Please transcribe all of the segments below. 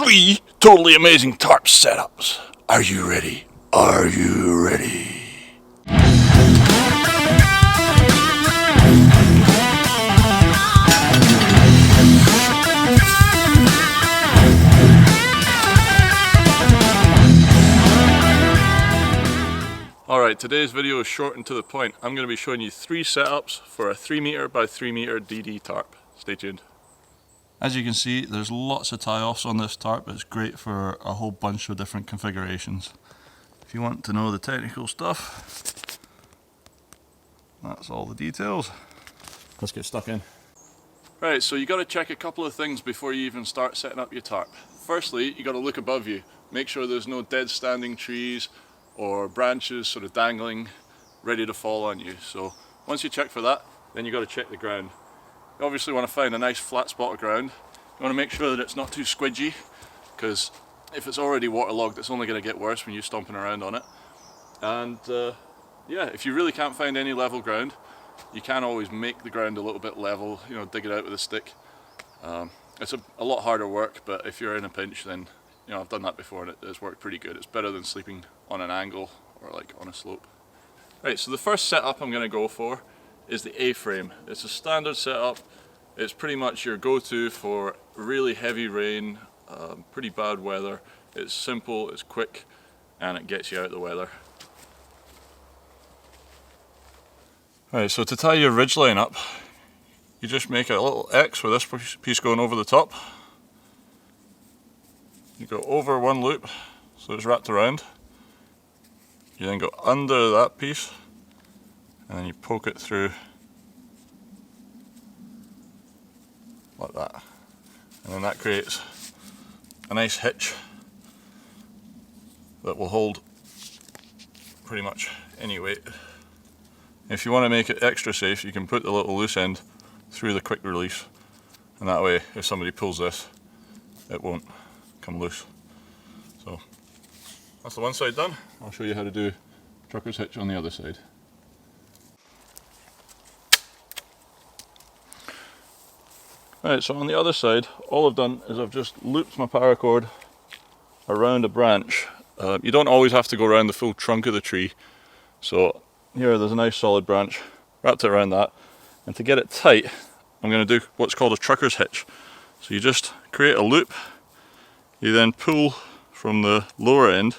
3 totally amazing tarp setups. Are you ready? Are you ready? Alright, today's video is short and to the point. I'm going to be showing you 3 setups for a 3 meter by 3 meter DD tarp. Stay tuned. As you can see, there's lots of tie-offs on this tarp. It's great for a whole bunch of different configurations. If you want to know the technical stuff, that's all the details. Let's get stuck in. Right, so you got to check a couple of things before you even start setting up your tarp. Firstly, you got to look above you. Make sure there's no dead standing trees or branches sort of dangling, ready to fall on you. So once you check for that, then you got to check the ground. You obviously want to find a nice flat spot of ground. You want to make sure that it's not too squidgy, because if it's already waterlogged, it's only going to get worse when you're stomping around on it. And yeah, if you really can't find any level ground, you can always make the ground a little bit level, you know, dig it out with a stick. It's a lot harder work, but if you're in a pinch, then, you know, I've done that before and it's worked pretty good. It's better than sleeping on an angle or like on a slope. Right, so the first setup I'm going to go for is the A-frame. It's a standard setup. It's pretty much your go-to for really heavy rain, pretty bad weather. It's simple, it's quick, and it gets you out of the weather. Right, so to tie your ridgeline up, you just make a little X with this piece going over the top. You go over one loop, so it's wrapped around. You then go under that piece, and then you poke it through like that. And then that creates a nice hitch that will hold pretty much any weight. If you want to make it extra safe, you can put the little loose end through the quick release, and that way if somebody pulls this, it won't come loose. So that's the one side done. I'll show you how to do trucker's hitch on the other side. Right, so on the other side, all I've done is I've just looped my paracord around a branch. You don't always have to go around the full trunk of the tree. So here there's a nice solid branch, wrapped it around that. And to get it tight, I'm going to do what's called a trucker's hitch. So you just create a loop, you then pull from the lower end,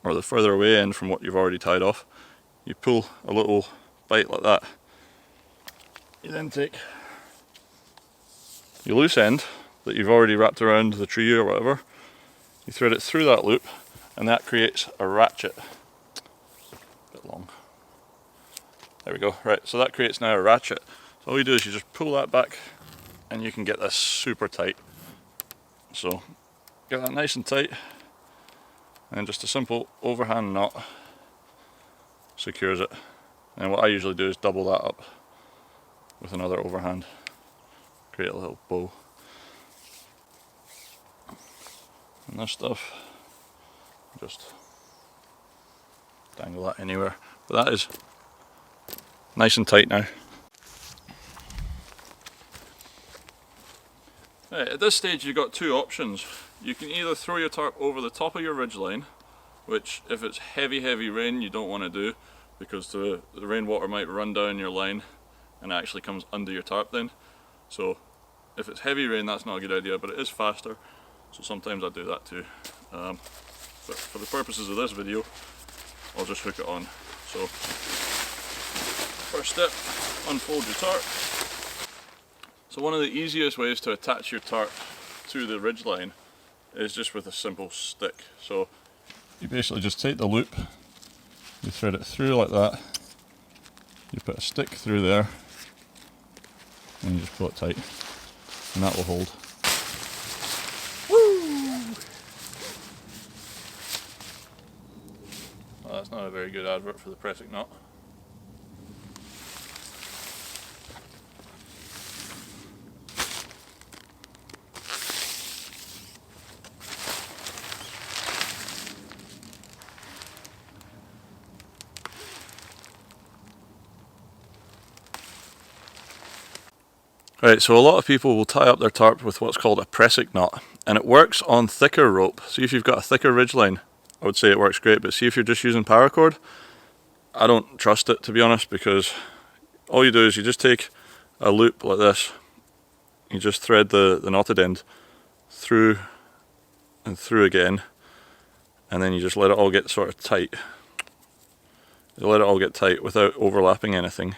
or the further away end from what you've already tied off. You pull a little bite like that. You then take your loose end that you've already wrapped around the tree or whatever, you thread it through that loop, and that creates a ratchet. A bit long. There we go. Right, so that creates now a ratchet. So all you do is you just pull that back and you can get this super tight. So get that nice and tight, and just a simple overhand knot secures it. And what I usually do is double that up with another overhand. Create a little bow. And this stuff, just dangle that anywhere. But that is nice and tight now. Right, at this stage you've got 2 options. You can either throw your tarp over the top of your ridgeline, which if it's heavy rain you don't want to do, because the rainwater might run down your line and it actually comes under your tarp then. So if it's heavy rain, that's not a good idea, but it is faster, so sometimes I do that too. But for the purposes of this video, I'll just hook it on. So first step, unfold your tarp. So one of the easiest ways to attach your tarp to the ridgeline is just with a simple stick. So you basically just take the loop, you thread it through like that, you put a stick through there, and you just pull it tight. And that will hold. Woo! Well, that's not a very good advert for the pressing knot. Right, so a lot of people will tie up their tarp with what's called a pressing knot, and it works on thicker rope. See, if you've got a thicker ridgeline, I would say it works great, but see if you're just using paracord, I don't trust it, to be honest, because all you do is you just take a loop like this, you just thread the knotted end through and through again, and then you just let it all get sort of tight. You let it all get tight without overlapping anything.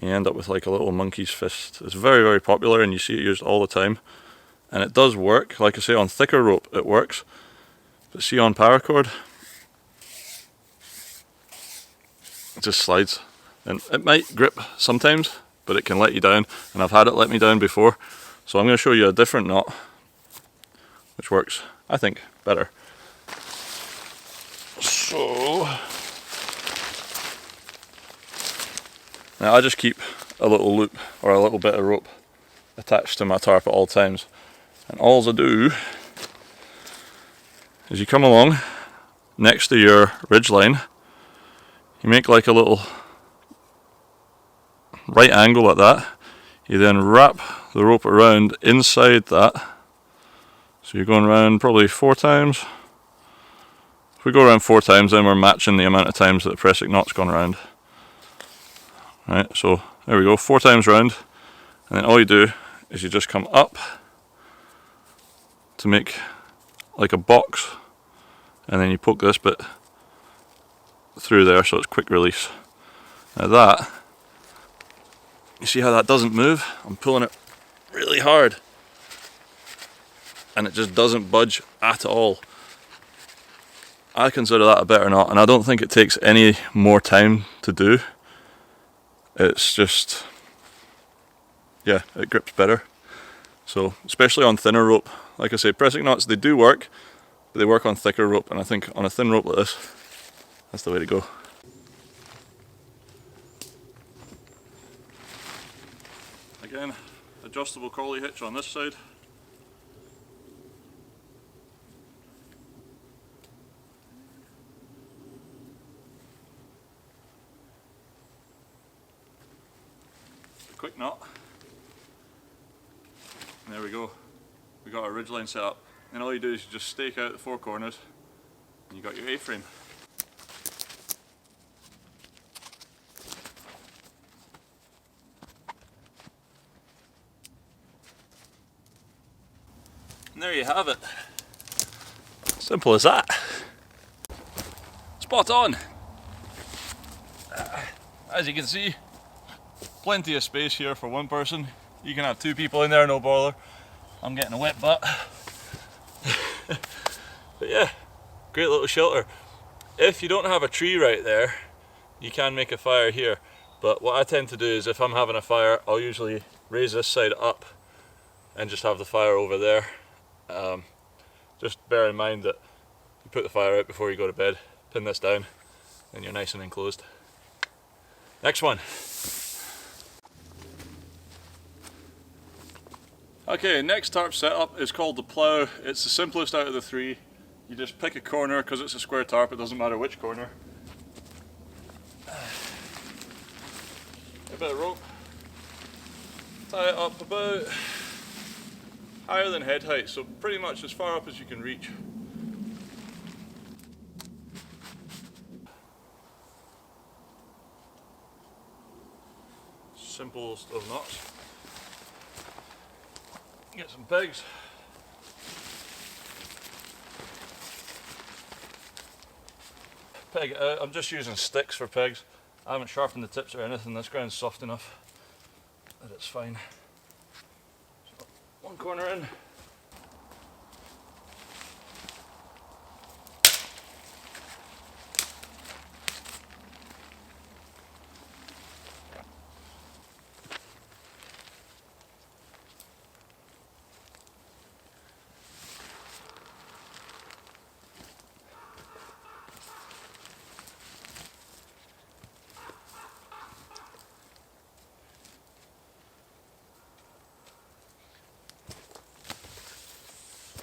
You end up with like a little monkey's fist. It's very, very popular and you see it used all the time. And it does work. Like I say, on thicker rope it works. But see, on paracord, it just slides. And it might grip sometimes, but it can let you down. And I've had it let me down before. So I'm going to show you a different knot, which works, I think, better. So now I just keep a little loop or a little bit of rope attached to my tarp at all times, and all I do is you come along next to your ridge line, you make like a little right angle like that, you then wrap the rope around inside that, so you're going around probably 4 times. If we go around 4 times, then we're matching the amount of times that the pressing knot's gone around. Right, so there we go, 4 times round, and then all you do is you just come up to make like a box, and then you poke this bit through there so it's quick release. Now that, you see how that doesn't move? I'm pulling it really hard and it just doesn't budge at all. I consider that a better knot, and I don't think it takes any more time to do. It's just, yeah, it grips better. So, especially on thinner rope, like I say, pressing knots, they do work, but they work on thicker rope, and I think on a thin rope like this, that's the way to go. Again, adjustable collie hitch on this side. Quick knot, and there we go, we got our ridgeline set up. And all you do is you just stake out the 4 corners and you got your A-frame. And there you have it, simple as that. Spot on. As you can see, plenty of space here for 1 person. You can have 2 people in there, no bother. I'm getting a wet butt. But yeah, great little shelter. If you don't have a tree right there, you can make a fire here. But what I tend to do is, if I'm having a fire, I'll usually raise this side up and just have the fire over there. Just bear in mind that you put the fire out before you go to bed, pin this down, and you're nice and enclosed. Next one. Okay, next tarp setup is called the Plow. It's the simplest out of the 3. You just pick a corner, because it's a square tarp, it doesn't matter which corner. A bit of rope. Tie it up about higher than head height, so pretty much as far up as you can reach. Simplest of knots. Get some pegs. Peg it out. I'm just using sticks for pegs. I haven't sharpened the tips or anything. This ground's soft enough that it's fine. So, 1 corner in.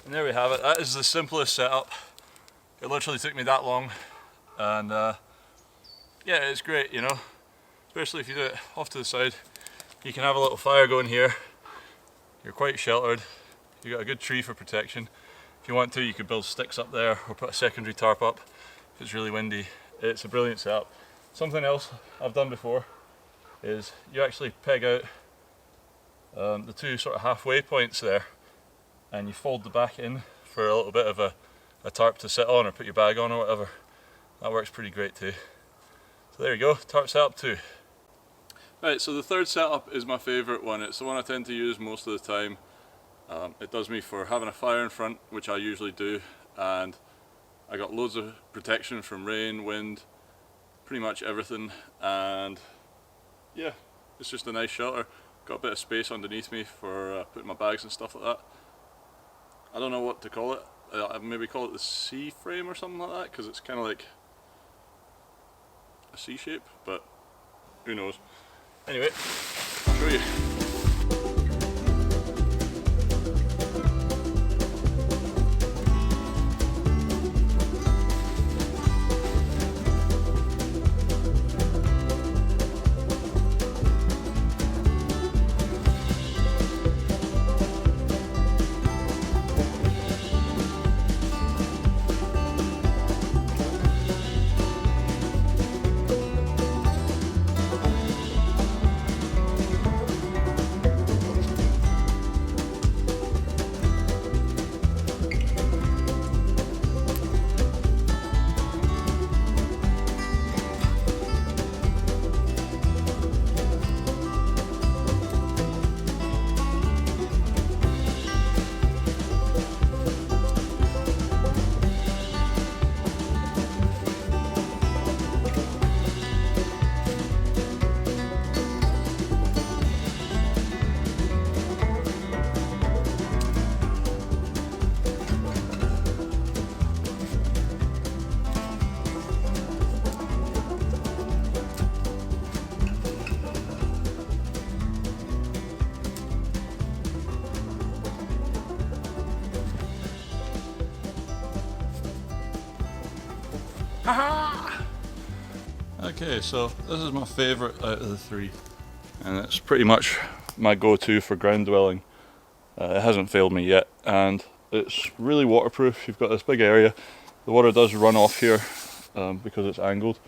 And there we have it. That is the simplest setup. It literally took me that long, and yeah, it's great, you know, especially if you do it off to the side. You can have a little fire going here. You're quite sheltered. You've got a good tree for protection. If you want to, you could build sticks up there or put a secondary tarp up if it's really windy. It's a brilliant setup. Something else I've done before is you actually peg out the two sort of halfway points there, and you fold the back in for a little bit of a tarp to sit on or put your bag on or whatever. That works pretty great too. So there you go, tarp setup 2. Right, so the third setup is my favourite one. It's the one I tend to use most of the time. It does me for having a fire in front, which I usually do, and I got loads of protection from rain, wind, pretty much everything, and yeah, it's just a nice shelter. Got a bit of space underneath me for putting my bags and stuff like that. I don't know what to call it. I'd maybe call it the C frame or something like that, because it's kind of like a C shape, but who knows. Anyway, I'll show you. Okay, so this is my favourite out of the 3, and it's pretty much my go-to for ground dwelling. It hasn't failed me yet, and it's really waterproof. You've got this big area. The water does run off here because it's angled.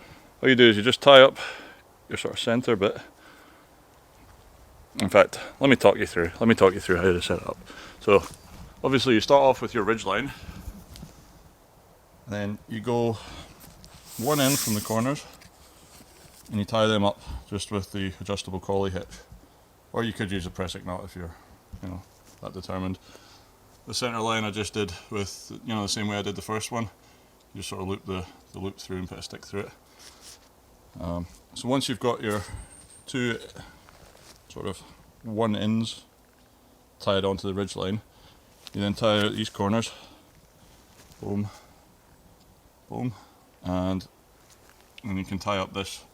All you do is you just tie up your sort of centre bit. In fact, let me talk you through how to set it up. So obviously you start off with your ridgeline, then you go one end from the corners and you tie them up just with the adjustable collie hitch, or you could use a pressing knot if you're that determined. The centre line I just did with the same way I did the first one. You just sort of loop the loop through and put a stick through it. So once you've got your 2 sort of 1-ins tied onto the ridge line, you then tie out these corners, boom, boom, and then you can tie up this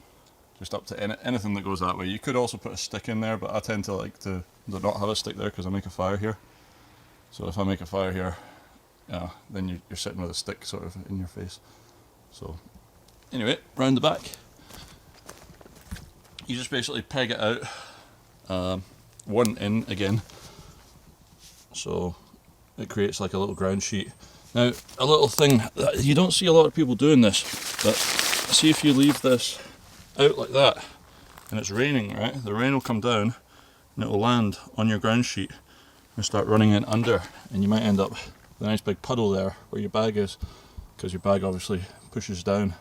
just up to anything that goes that way. You could also put a stick in there, but I tend to like to not have a stick there because I make a fire here. So if I make a fire here, then you're sitting with a stick sort of in your face. So anyway, round the back, you just basically peg it out, 1 in again, so it creates like a little ground sheet. Now, a little thing, you don't see a lot of people doing this, but see if you leave this out like that and it's raining, right? The rain will come down and it will land on your ground sheet and start running in under, and you might end up with a nice big puddle there where your bag is, because your bag obviously pushes down.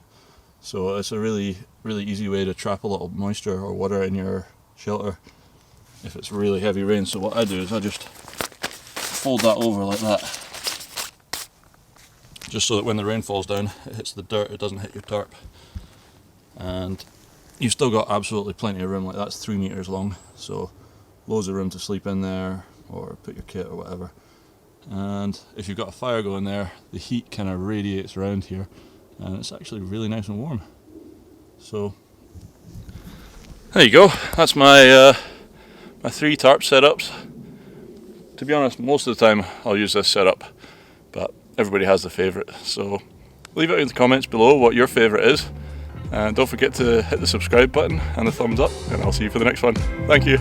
So it's a really, really easy way to trap a little moisture or water in your shelter if it's really heavy rain. So what I do is I just fold that over like that, just so that when the rain falls down it hits the dirt, it doesn't hit your tarp. And you've still got absolutely plenty of room. Like, that's 3 meters long, so loads of room to sleep in there or put your kit or whatever. And if you've got a fire going there, the heat kind of radiates around here and it's actually really nice and warm. So there you go, that's my my 3 tarp setups. To be honest, most of the time I'll use this setup, but everybody has their favourite, so leave it in the comments below what your favourite is, and don't forget to hit the subscribe button and the thumbs up, and I'll see you for the next one. Thank you.